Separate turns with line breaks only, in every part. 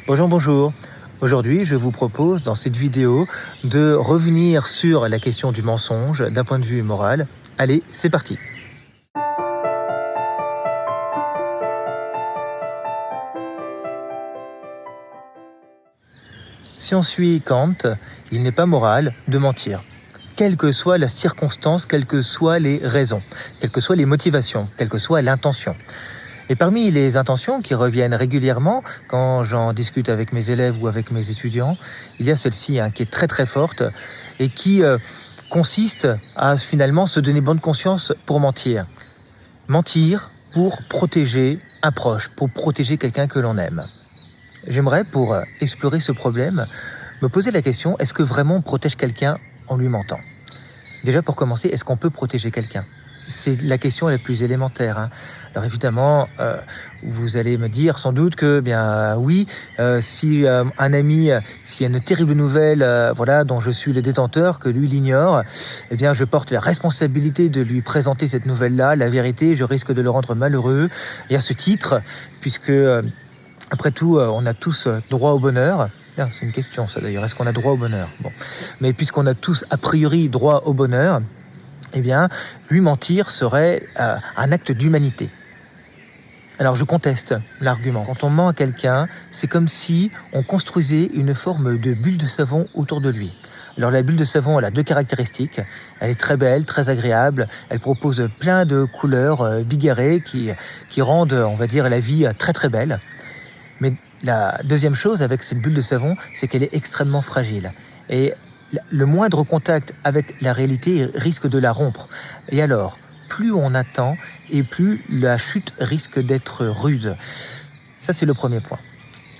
Bonjour. Aujourd'hui, je vous propose dans cette vidéo de revenir sur la question du mensonge d'un point de vue moral. Allez, c'est parti. Si on suit Kant, il n'est pas moral de mentir. Quelle que soit la circonstance, quelles que soient les raisons, quelles que soient les motivations, quelle que soit l'intention. Et parmi les intentions qui reviennent régulièrement, quand j'en discute avec mes élèves ou avec mes étudiants, il y a celle-ci qui est très très forte et qui consiste à finalement se donner bonne conscience pour mentir. Mentir pour protéger un proche, pour protéger quelqu'un que l'on aime. J'aimerais, pour explorer ce problème, me poser la question, est-ce que vraiment on protège quelqu'un en lui mentant ? Déjà pour commencer, est-ce qu'on peut protéger quelqu'un ? C'est la question la plus élémentaire. Alors évidemment, vous allez me dire sans doute que, oui, si un ami, s'il y a une terrible nouvelle, dont je suis le détenteur, que lui l'ignore, je porte la responsabilité de lui présenter cette nouvelle-là, la vérité, je risque de le rendre malheureux. Et à ce titre, puisque après tout, on a tous droit au bonheur. C'est une question, ça d'ailleurs. Est-ce qu'on a droit au bonheur ? Bon, mais puisqu'on a tous a priori droit au bonheur, lui mentir serait un acte d'humanité. Alors je conteste l'argument. Quand on ment à quelqu'un, c'est comme si on construisait une forme de bulle de savon autour de lui. Alors la bulle de savon, elle a deux caractéristiques. Elle est très belle, très agréable. Elle propose plein de couleurs bigarrées qui rendent, on va dire, la vie très très belle. Mais la deuxième chose avec cette bulle de savon, c'est qu'elle est extrêmement fragile. Et le moindre contact avec la réalité risque de la rompre. Et alors, plus on attend et plus la chute risque d'être rude. Ça, c'est le premier point.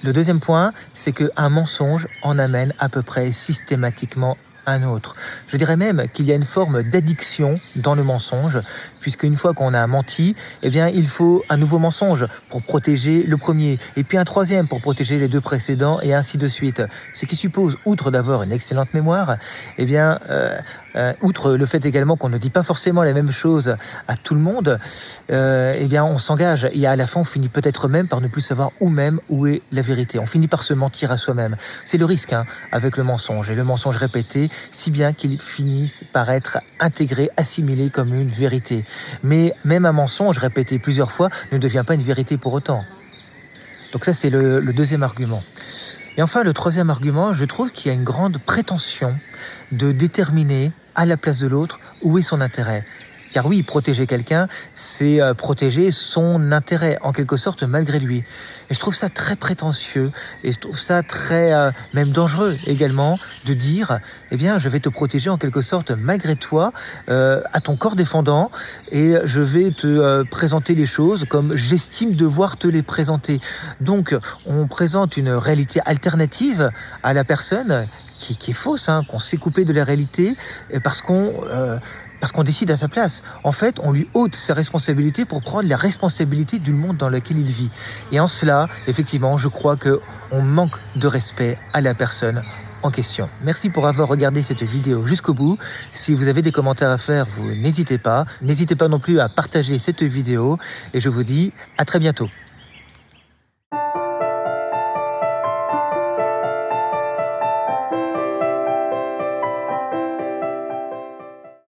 Le deuxième point, c'est qu'un mensonge en amène à peu près systématiquement un autre. Je dirais même qu'il y a une forme d'addiction dans le mensonge, puisqu'une fois qu'on a menti, il faut un nouveau mensonge pour protéger le premier, et puis un troisième pour protéger les deux précédents, et ainsi de suite. Ce qui suppose, outre d'avoir une excellente mémoire, outre le fait également qu'on ne dit pas forcément la même chose à tout le monde, on s'engage, et à la fin on finit peut-être même par ne plus savoir où est la vérité. On finit par se mentir à soi-même. C'est le risque avec le mensonge, et le mensonge répété, si bien qu'il finit par être intégré, assimilé comme une vérité. Mais même un mensonge répété plusieurs fois ne devient pas une vérité pour autant. Donc ça, c'est le deuxième argument. Et enfin, le troisième argument, je trouve qu'il y a une grande prétention de déterminer à la place de l'autre où est son intérêt. Car oui, protéger quelqu'un, c'est protéger son intérêt, en quelque sorte, malgré lui. Et je trouve ça très prétentieux, et je trouve ça très, même dangereux également, de dire, je vais te protéger en quelque sorte malgré toi, à ton corps défendant, et je vais te présenter les choses comme j'estime devoir te les présenter. Donc, on présente une réalité alternative à la personne qui est fausse, qu'on s'est coupé de la réalité, parce qu'on décide à sa place. En fait, on lui ôte sa responsabilité pour prendre la responsabilité du monde dans lequel il vit. Et en cela, effectivement, je crois qu'on manque de respect à la personne en question. Merci pour avoir regardé cette vidéo jusqu'au bout. Si vous avez des commentaires à faire, vous n'hésitez pas. N'hésitez pas non plus à partager cette vidéo. Et je vous dis à très bientôt.